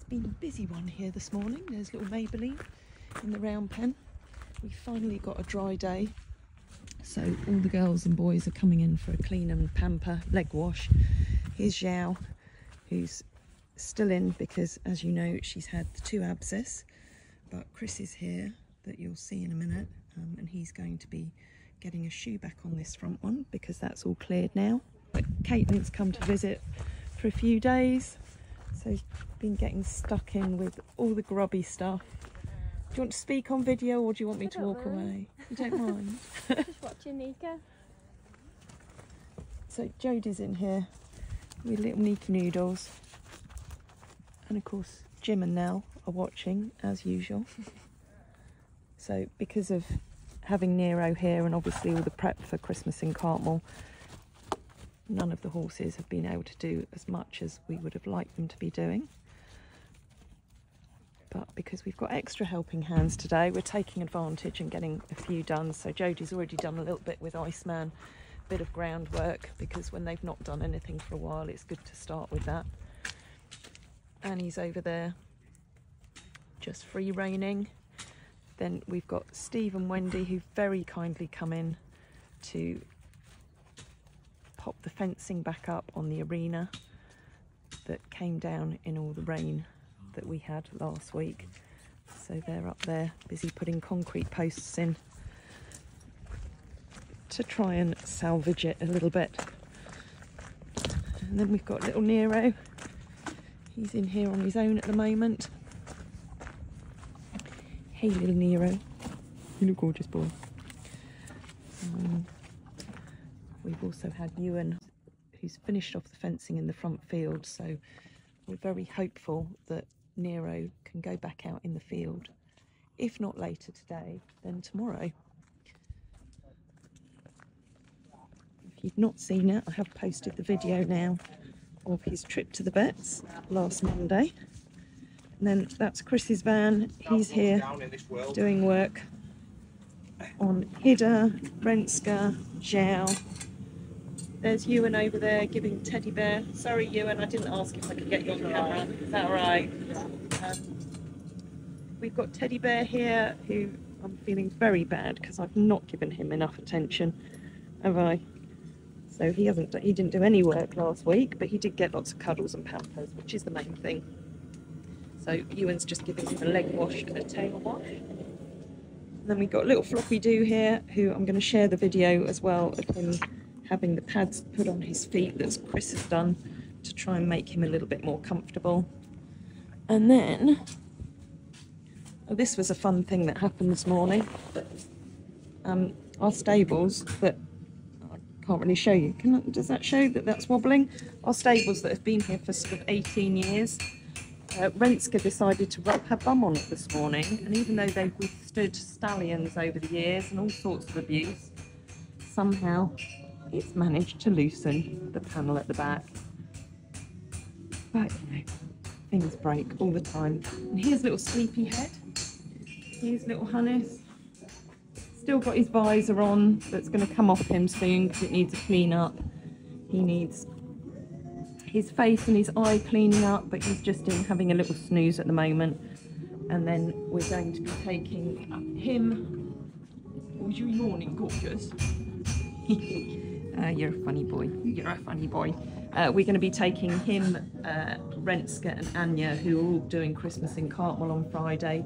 been a busy one here this morning. There's little Maybelline in the round pen. We finally got a dry day, so all the girls and boys are coming in for a clean and pamper, leg wash. Here's Zhao, who's still in because, as you know, she's had the 2 abscess, but Chris is here, that you'll see in a minute, and he's going to be getting a shoe back on this front one because that's all cleared now. But Caitlin's come to visit for a few days, so he's been getting stuck in with all the grubby stuff. Do you want to speak on video, or do you want me to walk away? You don't mind? Just watching Nika. So Jodie's in here with little Nika noodles, and of course Jim and Nell are watching as usual. So because of having Nero here and obviously all the prep for Christmas in Cartmel, none of the horses have been able to do as much as we would have liked them to be doing. But because we've got extra helping hands today, we're taking advantage and getting a few done. So Jodie's already done a little bit with Iceman, a bit of groundwork, because when they've not done anything for a while, it's good to start with that. Annie's over there just free reining. Then we've got Steve and Wendy, who very kindly come in to pop the fencing back up on the arena that came down in all the rain that we had last week. So they're up there busy putting concrete posts in to try and salvage it a little bit. And then we've got little Nero. He's in here on his own at the moment. Hey little Nero, you look gorgeous boy. We've also had Ewan, who's finished off the fencing in the front field, so we're very hopeful that Nero can go back out in the field. If not later today, then tomorrow. If you've not seen it, I have posted the video now of his trip to the vets last Monday. And then that's Chris's van. He's here doing work on Hidde, Renska, Zhao. There's Ewan over there giving teddy bear. Sorry Ewan, I didn't ask if I could get you on camera. Is that all right? We've got Teddy Bear here, who I'm feeling very bad because I've not given him enough attention, have I? So he didn't do any work last week, but he did get lots of cuddles and pampers, which is the main thing. So Ewan's just giving him a leg wash and a tail wash. And then we've got little Floppy Doo here, who I'm going to share the video as well of him having the pads put on his feet that Chris has done to try and make him a little bit more comfortable. And then, oh, this was a fun thing that happened this morning. Our stables that I can't really show you. Does that show that that's wobbling? Our stables that have been here for sort of 18 years. Renska decided to rub her bum on it this morning, and even though they've withstood stallions over the years and all sorts of abuse, somehow it's managed to loosen the panel at the back. But you know, things break all the time. And here's little Sleepyhead. Here's little Hannes. Still got his visor on that's going to come off him soon because it needs a clean up. He needs his face and his eye cleaning up, but he's just having a little snooze at the moment. And then we're going to be taking him. Oh, you're yawning, gorgeous. You're a funny boy. You're a funny boy. We're going to be taking him, Renska and Anya, who are all doing Christmas in Cartmel on Friday.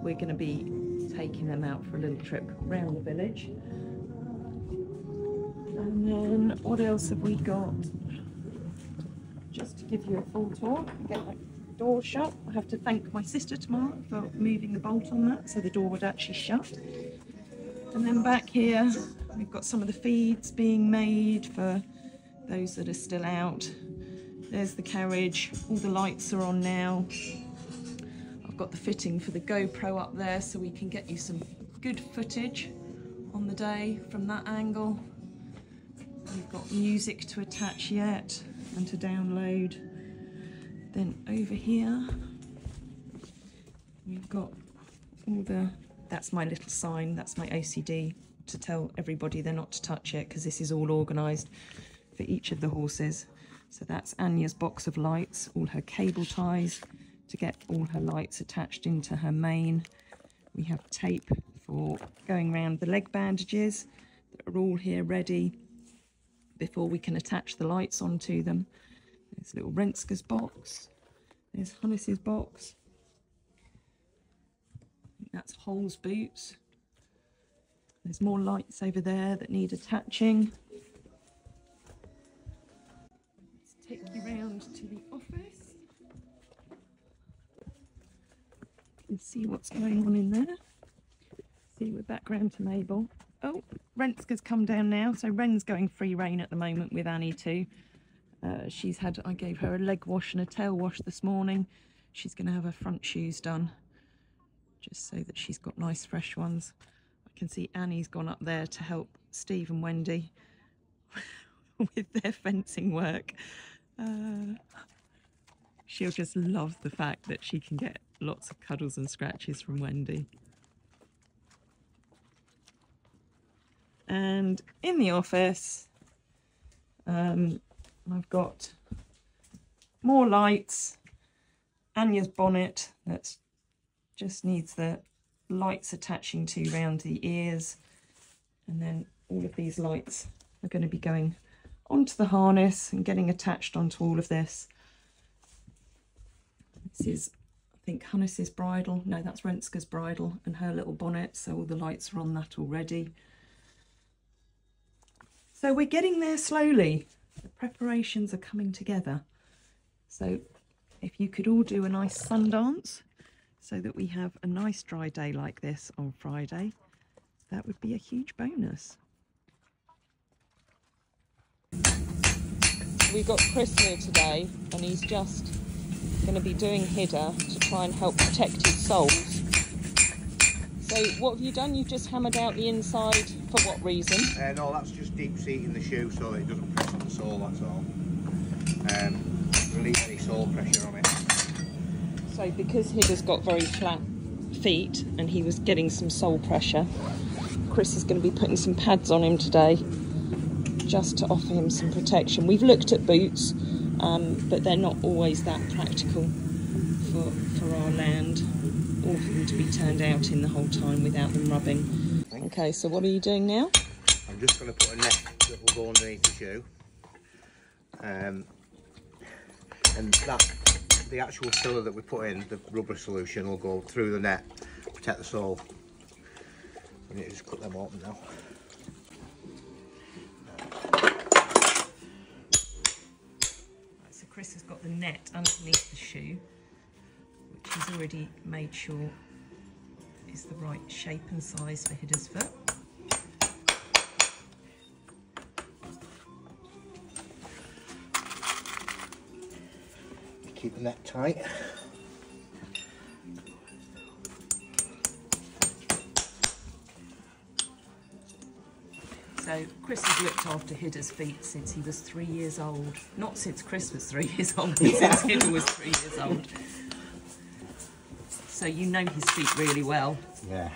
We're going to be taking them out for a little trip around the village. And then what else have we got? Just to give you a full tour, get that door shut. I have to thank my sister tomorrow for moving the bolt on that so the door would actually shut. And then back here, we've got some of the feeds being made for those that are still out. There's the carriage, all the lights are on now. I've got the fitting for the GoPro up there so we can get you some good footage on the day from that angle. We've got music to attach yet and to download. Then over here, we've got all the, that's my little sign, that's my OCD to tell everybody they're not to touch it because this is all organised for each of the horses. So that's Anya's box of lights, all her cable ties, to get all her lights attached into her main. We have tape for going around the leg bandages that are all here ready before we can attach the lights onto them. There's little Renska's box. There's Hannes's box. That's Hole's boots. There's more lights over there that need attaching. Let's take you round to the office and see what's going on in there. See, we're back round to Mabel. Oh, Renska's come down now, so Ren's going free rein at the moment with Annie too. I gave her a leg wash and a tail wash this morning. She's going to have her front shoes done, just so that she's got nice fresh ones. I can see Annie's gone up there to help Steve and Wendy with their fencing work. She'll just love the fact that she can get lots of cuddles and scratches from Wendy. And in the office, I've got more lights. Anya's bonnet that just needs the lights attaching to round the ears, and then all of these lights are going to be going onto the harness and getting attached onto all of this. This is, I think, Hannes's bridle. No, that's Renska's bridle and her little bonnet, so all the lights are on that already. So we're getting there slowly. The preparations are coming together. So if you could all do a nice sun dance so that we have a nice dry day like this on Friday, that would be a huge bonus. We've got Chris here today, and he's just going to be doing Hidde to try and help protect his soles. So what have you done? You've just hammered out the inside. For what reason? No, that's just deep seating the shoe so that it doesn't press on the sole, that's all. Relieve any sole pressure on it. So because Hidde's got very flat feet and he was getting some sole pressure, Chris is going to be putting some pads on him today just to offer him some protection. We've looked at boots, but they're not always that practical for our land, or for them to be turned out in the whole time without them rubbing. Okay, so what are you doing now? I'm just going to put a net that will go underneath the shoe. And the actual filler that we put in, the rubber solution, will go through the net, protect the sole. I need to just cut them open now. Right, so Chris has got the net underneath the shoe, which he's already made sure is the right shape and size for Hidde's foot. Keep the net tight. So Chris has looked after Hidde's feet since he was 3 years old. Not since Chris was 3 years old, but since Hidde was 3 years old. So you know his feet really well. Yeah.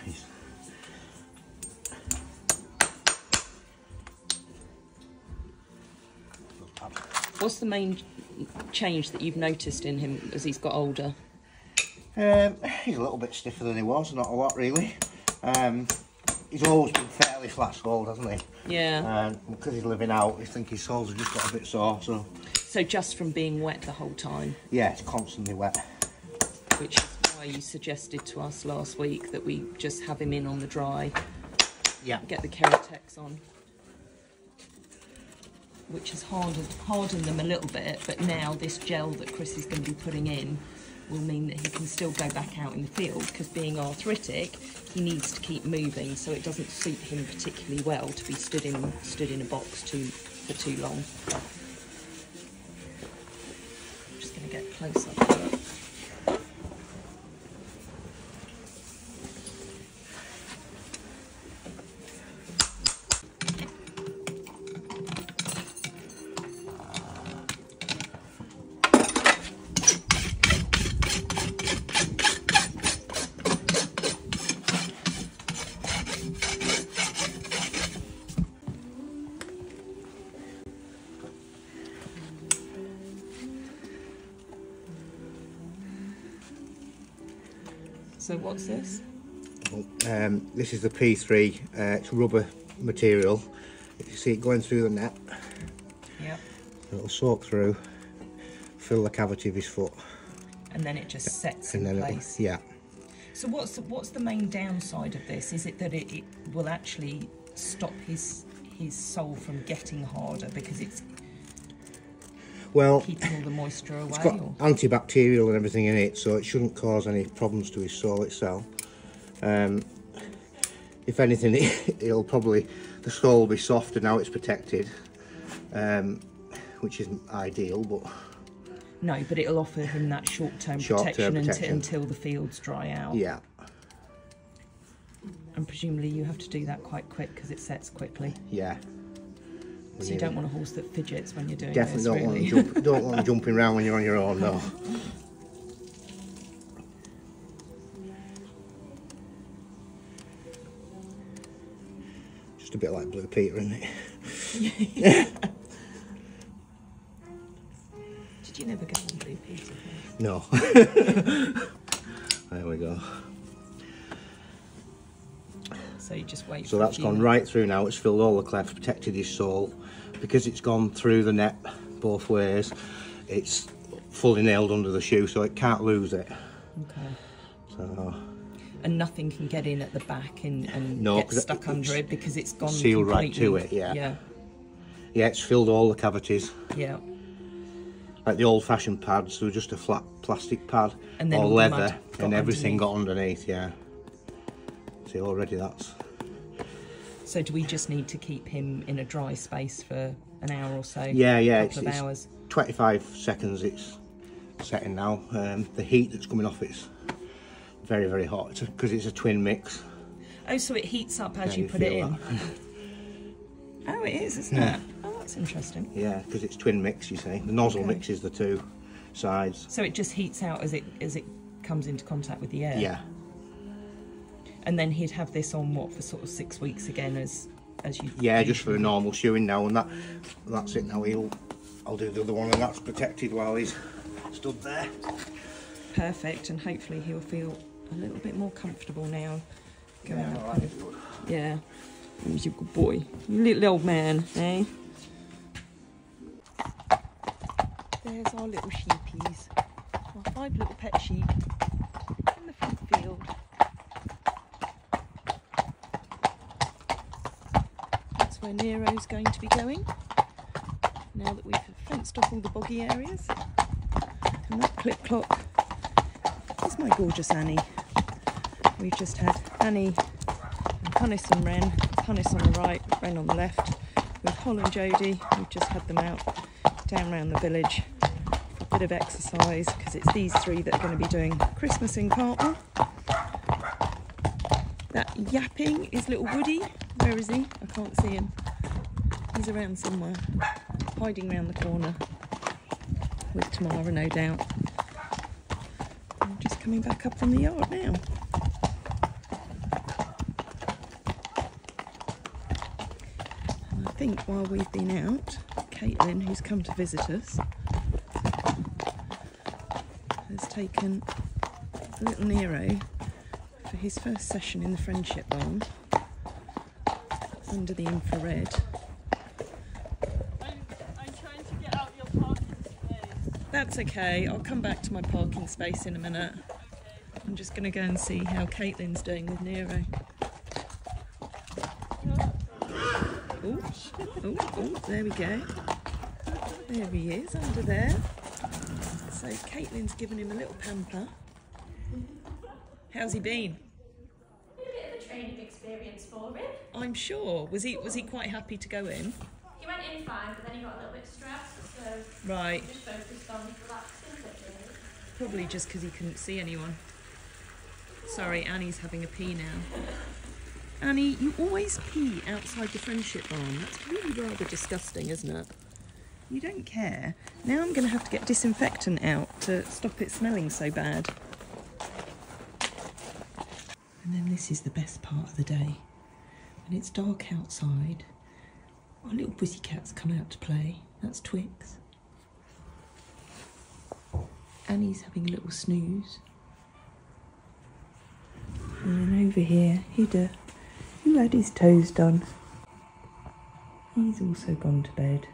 What's the main change that you've noticed in him as he's got older? He's a little bit stiffer than he was, not a lot really. He's always been fairly flat-soled, hasn't he? Yeah. Because he's living out, I think his soles have just got a bit sore, so... So just from being wet the whole time? Yeah, it's constantly wet. Which is why you suggested to us last week that we just have him in on the dry. Yeah. Get the Keratex on. Which has hardened them a little bit, but now this gel that Chris is going to be putting in will mean that he can still go back out in the field, because being arthritic, he needs to keep moving, so it doesn't suit him particularly well to be stood in a box for too long. I'm just going to get close up to it. So what's this? This is the P3, it's rubber material. You see it going through the net. Yep. It'll soak through, fill the cavity of his foot. And then it just sets and in then place. Yeah. So what's the main downside of this? Is it that it will actually stop his sole from getting harder because it's keeping all the moisture away? It's got antibacterial and everything in it, so it shouldn't cause any problems to his sole itself. If anything, it'll probably, the sole will be softer now it's protected, which isn't ideal, but... No, but it'll offer him that short-term protection until the fields dry out. Yeah. And presumably you have to do that quite quick because it sets quickly. Yeah. So you don't want a horse that fidgets when you're doing Definitely this, don't really. don't want them jumping around when you're on your own, no. Just a bit like Blue Peter, isn't it? Yeah. Did you never go on Blue Peter? No. There we go. So you just wait. So that's gone right through now. It's filled all the clefts, protected his sole. Because it's gone through the net both ways, it's fully nailed under the shoe, so it can't lose it. Okay. So. And nothing can get in at the back and no, get stuck under it because it's gone sealed completely. Right to it. Yeah. Yeah. Yeah, it's filled all the cavities. Yeah. Like the old-fashioned pads, they were just a flat plastic pad and then or leather, and everything underneath. got underneath. Yeah. See, already that's. So do we just need to keep him in a dry space for an hour or so? Yeah, yeah. A couple of hours. 25 seconds. It's setting now. The heat that's coming off it's very, very hot because it's a twin mix. Oh, so it heats up as you put it in. Oh, it is, isn't it? Oh, that's interesting. Yeah, because it's twin mix. You see, the nozzle mixes the two sides. So it just heats out as it comes into contact with the air. Yeah. And then he'd have this on what for sort of 6 weeks again as you. Yeah, just for a normal shoeing now, and that's it now. I'll do the other one, and that's protected while he's stood there. Perfect, and hopefully he'll feel a little bit more comfortable now. Going Yeah, up. all right, good. Yeah. He's a good boy, you little old man, eh? There's our little sheepies, our 5 little pet sheep in the front field. That's where Nero's going to be going, now that we've fenced off all the boggy areas. And that clip-clop is my gorgeous Annie. We've just had Annie and Punnis and Wren. Punnis on the right, Wren on the left. With Hol and Jodie, we've just had them out down around the village for a bit of exercise because it's these 3 that are going to be doing Christmas in Cartmel. That yapping is little Woody. Where is he? I can't see him. He's around somewhere, hiding round the corner with Tamara, no doubt. I'm just coming back up from the yard now. I think while we've been out, Caitlin, who's come to visit us, has taken little Nero for his first session in the friendship barn under the infrared. I'm trying to get out your parking space. That's okay, I'll come back to my parking space in a minute. Okay. I'm just going to go and see how Caitlin's doing with Nero. Oh, there we go. There he is, under there. So Caitlin's given him a little pamper. How's he been? A bit of a training experience for him. I'm sure. Was he quite happy to go in? He went in fine, but then he got a little bit stressed, so Right. just focused on relaxing a bit, really. Probably just because he couldn't see anyone. Sorry, Annie's having a pee now. Annie, you always pee outside the friendship barn. That's really rather disgusting, isn't it? You don't care. Now I'm going to have to get disinfectant out to stop it smelling so bad. And then this is the best part of the day. When it's dark outside, our little pussycats come out to play. That's Twix. Annie's having a little snooze. And over here, Hidde, who had his toes done. He's also gone to bed.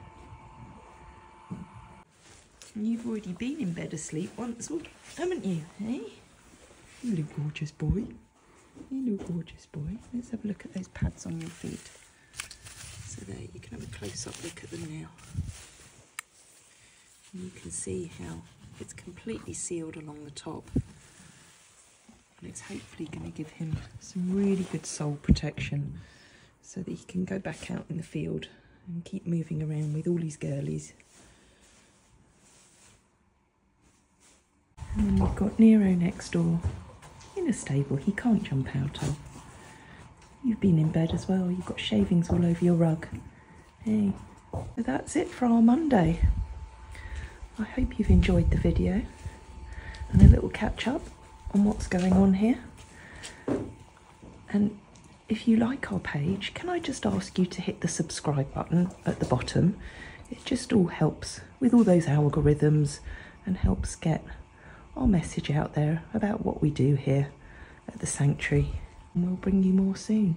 And you've already been in bed asleep once, haven't you, eh? You little gorgeous boy. You little gorgeous boy. Let's have a look at those pads on your feet. So there, you can have a close-up look at them now. And you can see how it's completely sealed along the top. And it's hopefully going to give him some really good sole protection so that he can go back out in the field and keep moving around with all his girlies. And then we've got Nero next door in a stable he can't jump out of. You've been in bed as well, you've got shavings all over your rug. Hey, so that's it for our Monday. I hope you've enjoyed the video and a little catch up on what's going on here. And if you like our page, can I just ask you to hit the subscribe button at the bottom? It just all helps with all those algorithms and helps get our message out there about what we do here at the sanctuary. And we'll bring you more soon.